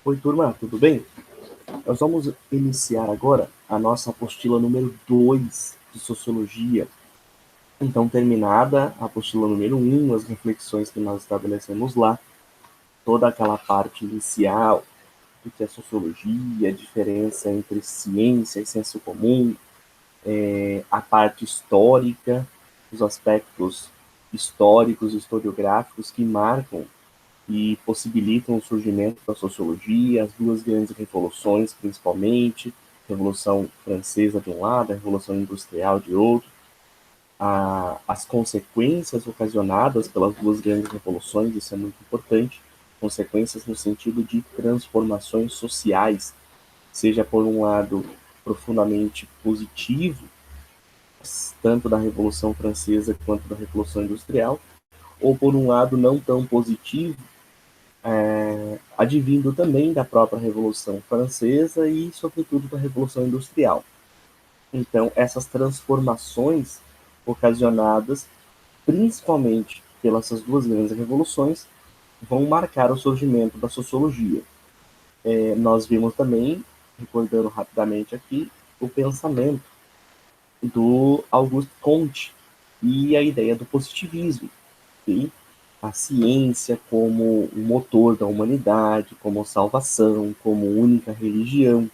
Oi, turma, tudo bem? Nós vamos iniciar agora a nossa apostila número 2 de Sociologia. Então, terminada a apostila número 1, as reflexões que nós estabelecemos lá, toda aquela parte inicial do que é Sociologia, a diferença entre ciência e senso comum, a parte histórica, os aspectos históricos e historiográficos que marcam e possibilitam o surgimento da sociologia, as duas grandes revoluções, principalmente, a Revolução Francesa de um lado, a Revolução Industrial de outro, as consequências ocasionadas pelas duas grandes revoluções, isso é muito importante, consequências no sentido de transformações sociais, seja por um lado profundamente positivo, tanto da Revolução Francesa quanto da Revolução Industrial, ou por um lado não tão positivo, advindo também da própria Revolução Francesa e, sobretudo, da Revolução Industrial. Então, essas transformações ocasionadas principalmente pelas duas grandes revoluções vão marcar o surgimento da sociologia. Nós vimos também, recordando rapidamente aqui, o pensamento do Auguste Comte e a ideia do positivismo, okay? A ciência como o motor da humanidade, como salvação, como única religião,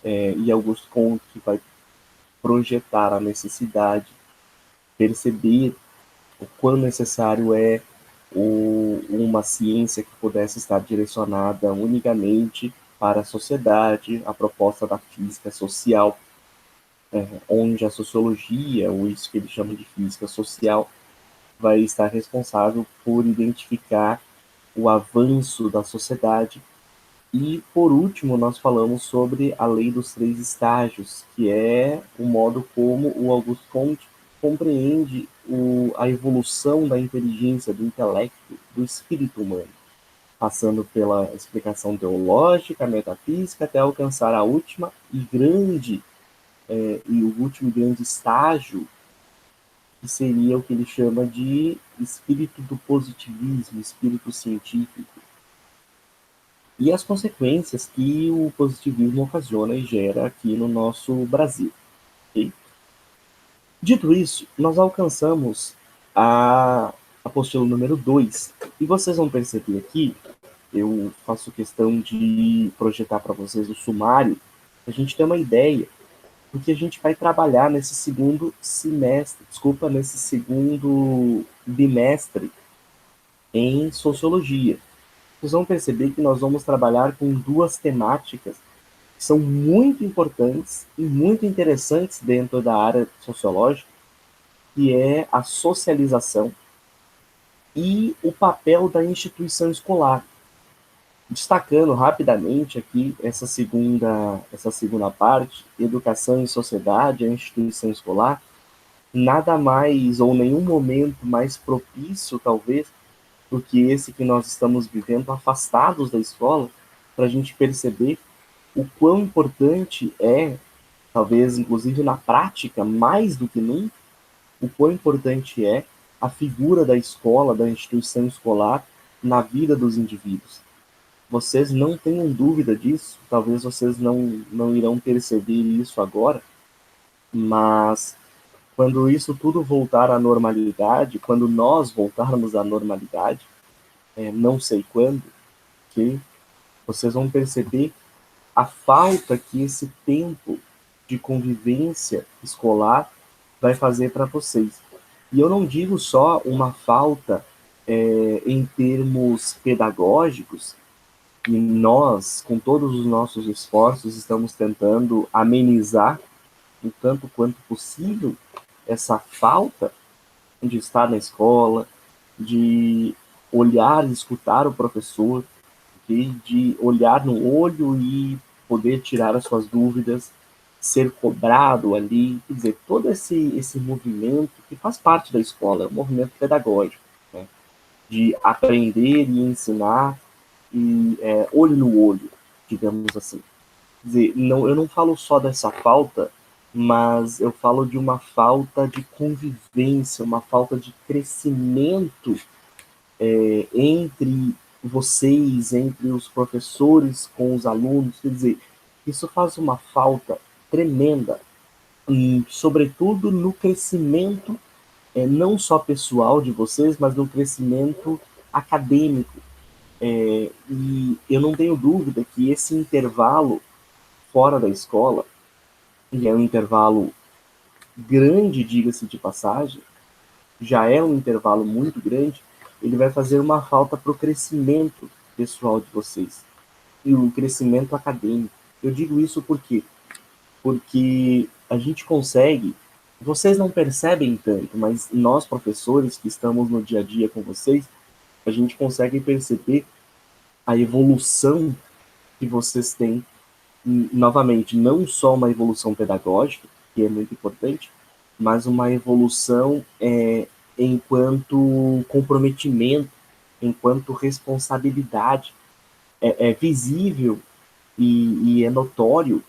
e Auguste Comte que vai projetar a necessidade, perceber o quão necessário é uma ciência que pudesse estar direcionada unicamente para a sociedade, a proposta da física social, onde a sociologia, ou isso que ele chama de física social, vai estar responsável por identificar o avanço da sociedade. E, por último, nós falamos sobre a lei dos três estágios, que é o modo como o Auguste Comte compreende a evolução da inteligência, do intelecto, do espírito humano, passando pela explicação teológica, metafísica, até alcançar a última e o último grande estágio, que seria o que ele chama de espírito do positivismo, espírito científico, e as consequências que o positivismo ocasiona e gera aqui no nosso Brasil. Okay? Dito isso, nós alcançamos a apostila número 2, e vocês vão perceber aqui, eu faço questão de projetar para vocês o sumário, a gente tem uma ideia do que a gente vai trabalhar nesse segundo semestre, nesse segundo bimestre em sociologia. Vocês vão perceber que nós vamos trabalhar com duas temáticas que são muito importantes e muito interessantes dentro da área sociológica, que é a socialização e o papel da instituição escolar. Destacando rapidamente aqui essa segunda parte, educação e sociedade, a instituição escolar, nada mais ou nenhum momento mais propício, talvez, do que esse que nós estamos vivendo afastados da escola, para a gente perceber o quão importante é, talvez inclusive na prática, mais do que nunca, o quão importante é a figura da escola, da instituição escolar na vida dos indivíduos. Vocês não tenham dúvida disso, talvez vocês não irão perceber isso agora, mas quando isso tudo voltar à normalidade, quando nós voltarmos à normalidade, não sei quando, que vocês vão perceber a falta que esse tempo de convivência escolar vai fazer para vocês. E eu não digo só uma falta em termos pedagógicos, e nós, com todos os nossos esforços, estamos tentando amenizar o tanto quanto possível essa falta de estar na escola, de olhar e escutar o professor, okay? De olhar no olho e poder tirar as suas dúvidas, ser cobrado ali, quer dizer, todo esse movimento que faz parte da escola, é um movimento pedagógico, né? De aprender e ensinar e olho no olho, digamos assim. Quer dizer, não, eu não falo só dessa falta, mas eu falo de uma falta de convivência, uma falta de crescimento entre vocês, entre os professores com os alunos. Quer dizer, isso faz uma falta tremenda, sobretudo no crescimento, não só pessoal de vocês, mas no crescimento acadêmico. E eu não tenho dúvida que esse intervalo fora da escola, e é um intervalo grande, diga-se de passagem, já é um intervalo muito grande, ele vai fazer uma falta para o crescimento pessoal de vocês e o crescimento acadêmico. Eu digo isso por quê? Porque a gente consegue, vocês não percebem tanto, mas nós professores que estamos no dia a dia com vocês, a gente consegue perceber a evolução que vocês têm. Novamente, não só uma evolução pedagógica, que é muito importante, mas uma evolução enquanto comprometimento, enquanto responsabilidade. É visível e é notório,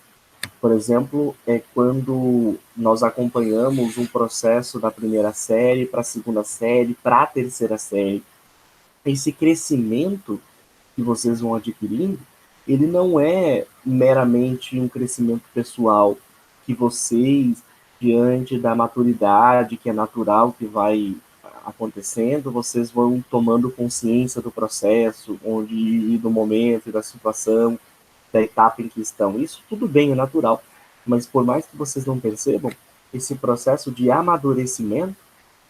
por exemplo, quando nós acompanhamos um processo da primeira série para a segunda série, para a terceira série. Esse crescimento que vocês vão adquirindo, ele não é meramente um crescimento pessoal que vocês, diante da maturidade que é natural que vai acontecendo, vocês vão tomando consciência do processo, onde e do momento e da situação, da etapa em que estão. Isso tudo bem, é natural, mas por mais que vocês não percebam, esse processo de amadurecimento,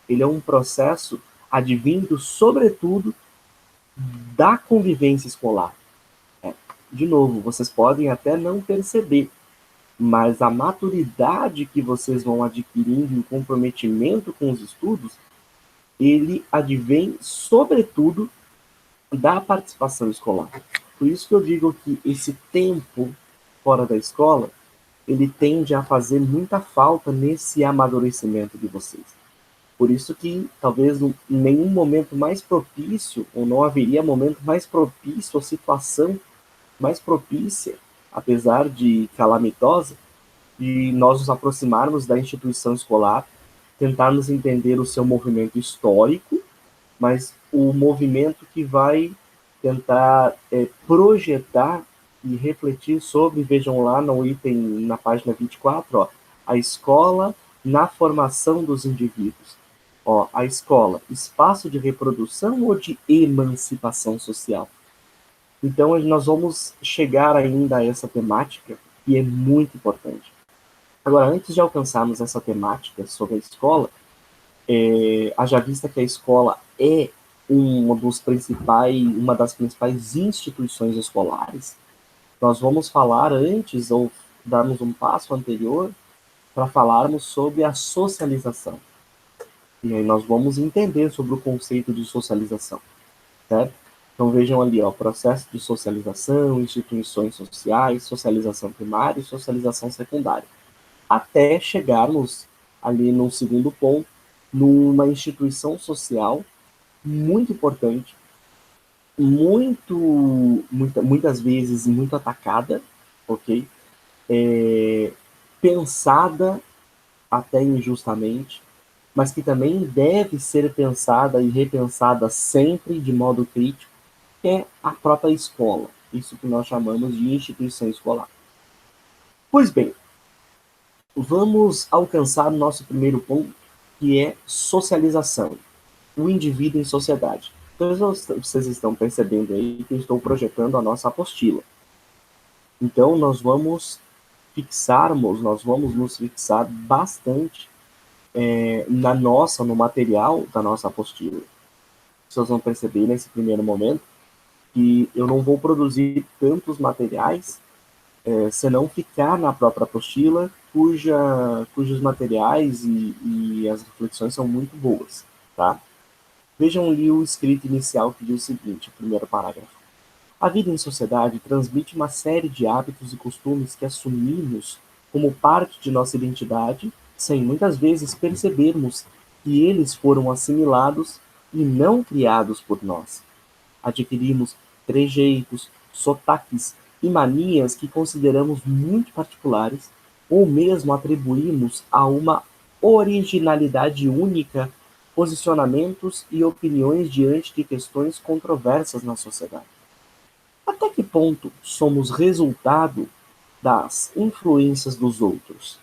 ele é um processo advindo, sobretudo, da convivência escolar. De novo, vocês podem até não perceber, mas a maturidade que vocês vão adquirindo e o comprometimento com os estudos, ele advém, sobretudo, da participação escolar. Por isso que eu digo que esse tempo fora da escola, ele tende a fazer muita falta nesse amadurecimento de vocês. Por isso que talvez em nenhum momento mais propício, ou não haveria momento mais propício, ou situação mais propícia, apesar de calamitosa, de nós nos aproximarmos da instituição escolar, tentarmos entender o seu movimento histórico, mas o movimento que vai tentar projetar e refletir sobre, vejam lá no item, na página 24, ó, a escola na formação dos indivíduos. Ó, a escola, espaço de reprodução ou de emancipação social? Então, nós vamos chegar ainda a essa temática, que é muito importante. Agora, antes de alcançarmos essa temática sobre a escola, haja vista que a escola é uma das principais instituições escolares, nós vamos falar antes, ou darmos um passo anterior, para falarmos sobre a socialização. E aí nós vamos entender sobre o conceito de socialização, certo? Então vejam ali, ó, processo de socialização, instituições sociais, socialização primária e socialização secundária. Até chegarmos ali no segundo ponto, numa instituição social muito importante, muitas vezes muito atacada, ok? Pensada até injustamente, mas que também deve ser pensada e repensada sempre de modo crítico, que é a própria escola, isso que nós chamamos de instituição escolar. Pois bem, vamos alcançar o nosso primeiro ponto, que é socialização, o indivíduo em sociedade. Então, vocês estão percebendo aí que eu estou projetando a nossa apostila. Então, nós vamos nos fixar bastante no material da nossa apostila. Vocês vão perceber nesse primeiro momento que eu não vou produzir tantos materiais, senão ficar na própria apostila, cujos materiais e as reflexões são muito boas, tá? Vejam ali o escrito inicial que diz o seguinte, o primeiro parágrafo. A vida em sociedade transmite uma série de hábitos e costumes que assumimos como parte de nossa identidade, sem muitas vezes percebermos que eles foram assimilados e não criados por nós. Adquirimos trejeitos, sotaques e manias que consideramos muito particulares, ou mesmo atribuímos a uma originalidade única posicionamentos e opiniões diante de questões controversas na sociedade. Até que ponto somos resultado das influências dos outros?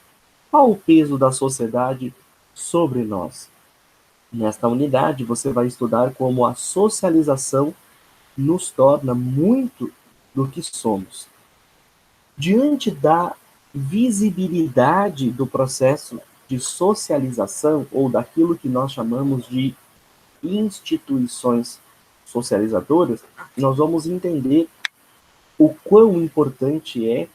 Qual o peso da sociedade sobre nós? Nesta unidade, você vai estudar como a socialização nos torna muito do que somos. Diante da visibilidade do processo de socialização, ou daquilo que nós chamamos de instituições socializadoras, nós vamos entender o quão importante é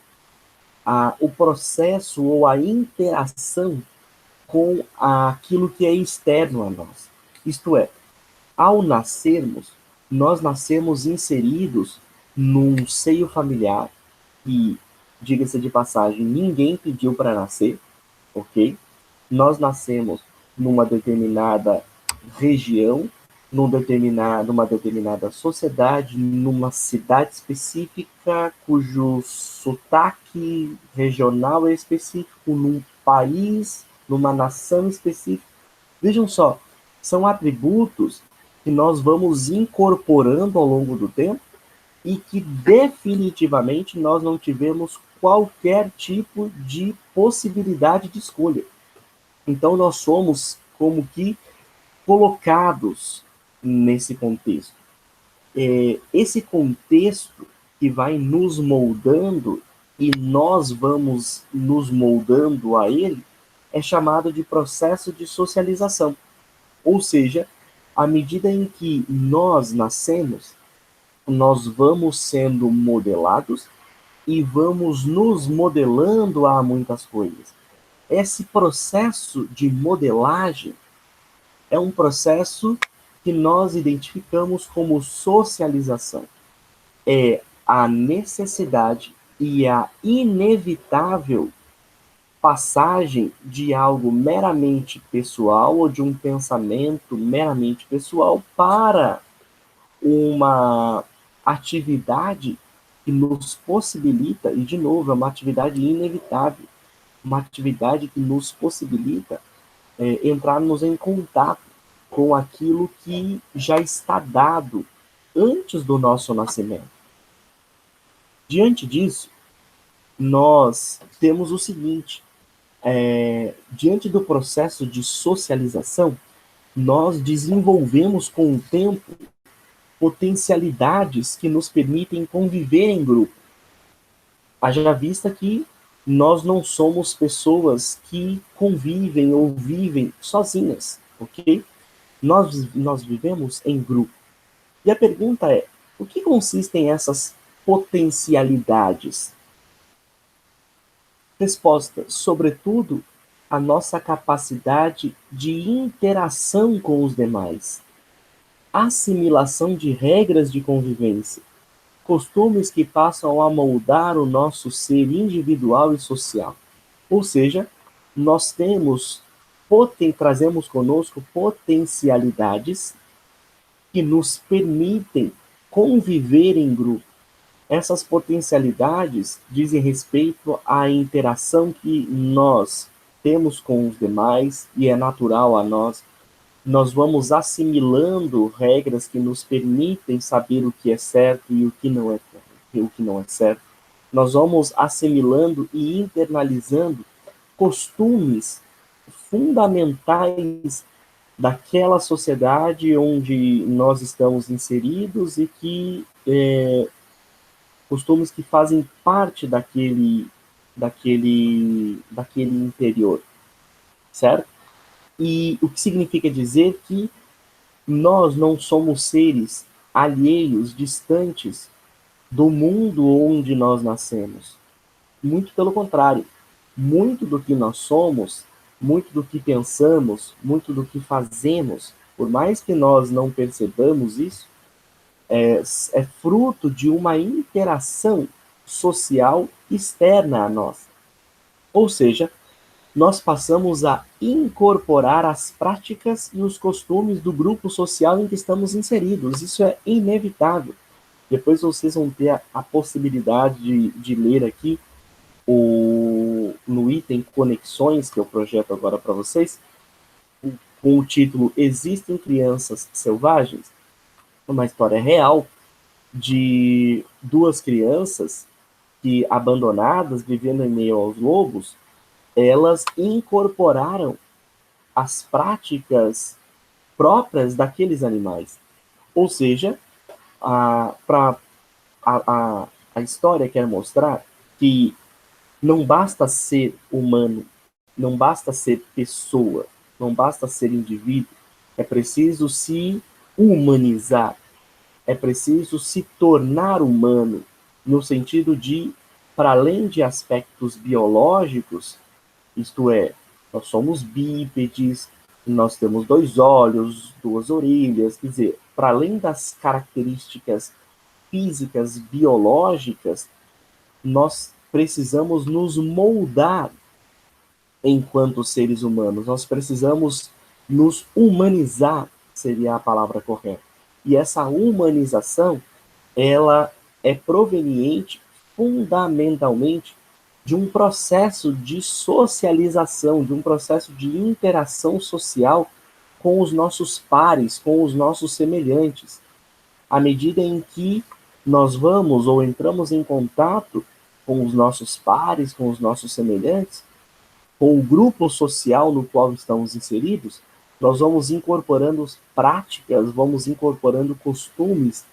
o processo ou a interação com aquilo que é externo a nós. Isto é, ao nascermos, nós nascemos inseridos num seio familiar e, diga-se de passagem, ninguém pediu para nascer, ok? Nós nascemos numa determinada região, numa determinada sociedade, numa cidade específica, cujo sotaque regional é específico, num país, numa nação específica. Vejam só, são atributos que nós vamos incorporando ao longo do tempo e que definitivamente nós não tivemos qualquer tipo de possibilidade de escolha. Então nós somos como que colocados nesse contexto. Esse contexto que vai nos moldando e nós vamos nos moldando a ele é chamado de processo de socialização. Ou seja, à medida em que nós nascemos, nós vamos sendo modelados e vamos nos modelando a muitas coisas. Esse processo de modelagem é um processo que nós identificamos como socialização. É a necessidade e a inevitável passagem de algo meramente pessoal ou de um pensamento meramente pessoal para uma atividade que nos possibilita, e de novo, é uma atividade inevitável, uma atividade que nos possibilita entrarmos em contato com aquilo que já está dado antes do nosso nascimento. Diante disso, nós temos o seguinte, diante do processo de socialização, nós desenvolvemos com o tempo potencialidades que nos permitem conviver em grupo. Haja vista que nós não somos pessoas que convivem ou vivem sozinhas, ok? Nós vivemos em grupo. E a pergunta é, o que consistem essas potencialidades? Resposta, sobretudo, a nossa capacidade de interação com os demais, assimilação de regras de convivência, costumes que passam a moldar o nosso ser individual e social. Ou seja, nós trazemos conosco potencialidades que nos permitem conviver em grupo. Essas potencialidades dizem respeito à interação que nós temos com os demais e é natural a nós. Nós vamos assimilando regras que nos permitem saber o que é certo e o que não é certo. Nós vamos assimilando e internalizando costumes fundamentais daquela sociedade onde nós estamos inseridos e que costumes que fazem parte daquele interior, certo? E o que significa dizer que nós não somos seres alheios, distantes do mundo onde nós nascemos. Muito pelo contrário, muito do que nós somos, muito do que pensamos, muito do que fazemos, por mais que nós não percebamos isso, é fruto de uma interação social externa a nós. Ou seja, nós passamos a incorporar as práticas e os costumes do grupo social em que estamos inseridos. Isso é inevitável. Depois vocês vão ter a possibilidade de ler aqui no item Conexões, que eu projeto agora para vocês, com o título Existem Crianças Selvagens, uma história real de duas crianças que, abandonadas, vivendo em meio aos lobos, elas incorporaram as práticas próprias daqueles animais. Ou seja, a história quer mostrar que não basta ser humano, não basta ser pessoa, não basta ser indivíduo, é preciso se humanizar, é preciso se tornar humano, no sentido de, para além de aspectos biológicos, isto é, nós somos bípedes, nós temos 2 olhos, 2 orelhas, quer dizer, para além das características físicas, biológicas, nós precisamos nos moldar enquanto seres humanos. Nós precisamos nos humanizar, seria a palavra correta. E essa humanização, ela é proveniente fundamentalmente de um processo de socialização, de um processo de interação social com os nossos pares, com os nossos semelhantes. À medida em que nós vamos ou entramos em contato com os nossos pares, com os nossos semelhantes, com o grupo social no qual estamos inseridos, nós vamos incorporando práticas, vamos incorporando costumes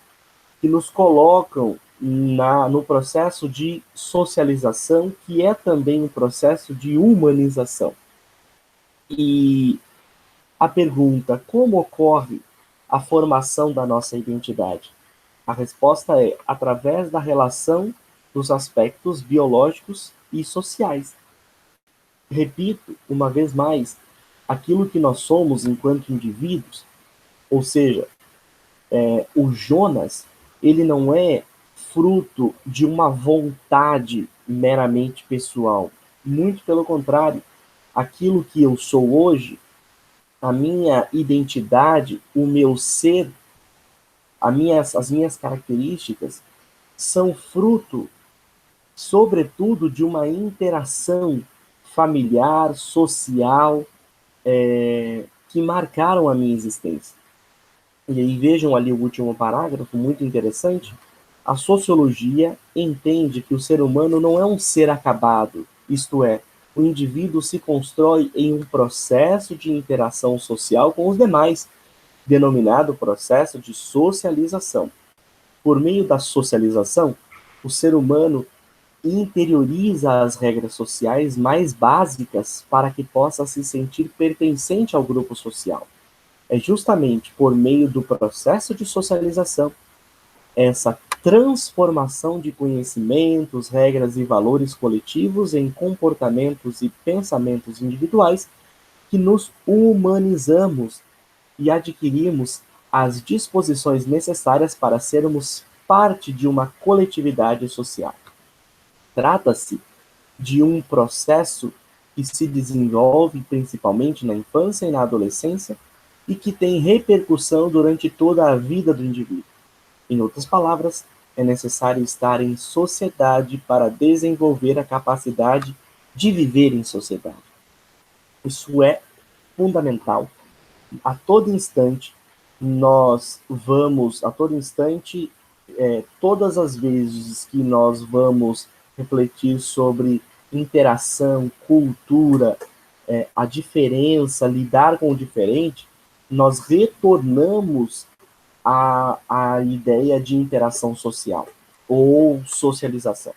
que nos colocam no processo de socialização, que é também um processo de humanização. E a pergunta, como ocorre a formação da nossa identidade? A resposta é através da relação dos aspectos biológicos e sociais. Repito, uma vez mais, aquilo que nós somos enquanto indivíduos, ou seja, o Jonas, ele não é fruto de uma vontade meramente pessoal. Muito pelo contrário, aquilo que eu sou hoje, a minha identidade, o meu ser, as minhas características, são fruto, sobretudo, de uma interação familiar, social, que marcaram a minha existência. E aí vejam ali o último parágrafo, muito interessante. A sociologia entende que o ser humano não é um ser acabado, isto é, o indivíduo se constrói em um processo de interação social com os demais, denominado processo de socialização. Por meio da socialização, o ser humano interioriza as regras sociais mais básicas para que possa se sentir pertencente ao grupo social. É justamente por meio do processo de socialização, essa transformação de conhecimentos, regras e valores coletivos em comportamentos e pensamentos individuais, que nos humanizamos e adquirimos as disposições necessárias para sermos parte de uma coletividade social. Trata-se de um processo que se desenvolve principalmente na infância e na adolescência e que tem repercussão durante toda a vida do indivíduo. Em outras palavras, é necessário estar em sociedade para desenvolver a capacidade de viver em sociedade. Isso é fundamental. A todo instante, todas as vezes que nós vamos refletir sobre interação, cultura, a diferença, lidar com o diferente, nós retornamos à ideia de interação social ou socialização.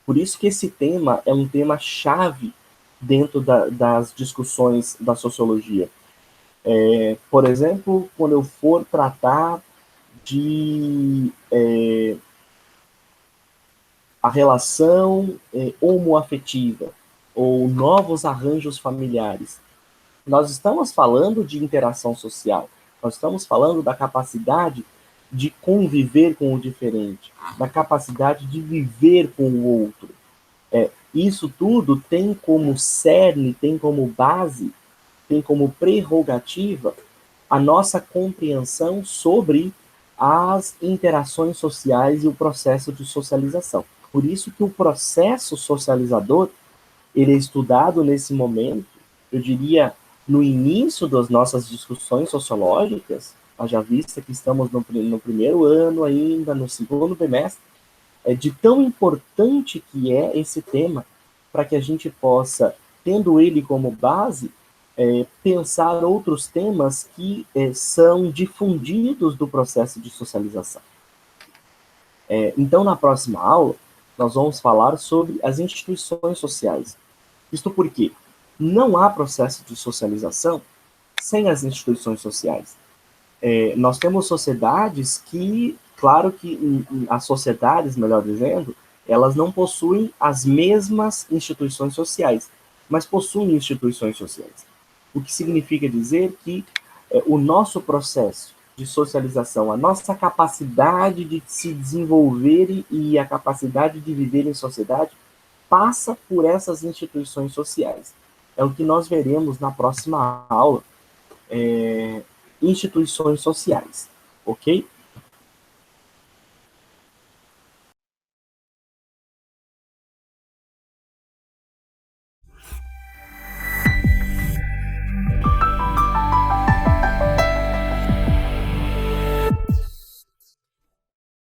Por isso que esse tema é um tema chave dentro das discussões da sociologia. Por exemplo, quando eu for tratar de a relação homoafetiva ou novos arranjos familiares, nós estamos falando de interação social, nós estamos falando da capacidade de conviver com o diferente, da capacidade de viver com o outro. Isso tudo tem como cerne, tem como base, tem como prerrogativa a nossa compreensão sobre as interações sociais e o processo de socialização. Por isso que o processo socializador, ele é estudado nesse momento, eu diria, no início das nossas discussões sociológicas, haja vista que estamos no primeiro ano ainda, no segundo bimestre, de tão importante que é esse tema, para que a gente possa, tendo ele como base, pensar outros temas que são difundidos do processo de socialização. Então, na próxima aula, nós vamos falar sobre as instituições sociais. Isto porque não há processo de socialização sem as instituições sociais. Nós temos sociedades que, claro que as sociedades, melhor dizendo, elas não possuem as mesmas instituições sociais, mas possuem instituições sociais. O que significa dizer que o nosso processo de socialização, a nossa capacidade de se desenvolver e a capacidade de viver em sociedade passa por essas instituições sociais. É o que nós veremos na próxima aula, instituições sociais, ok?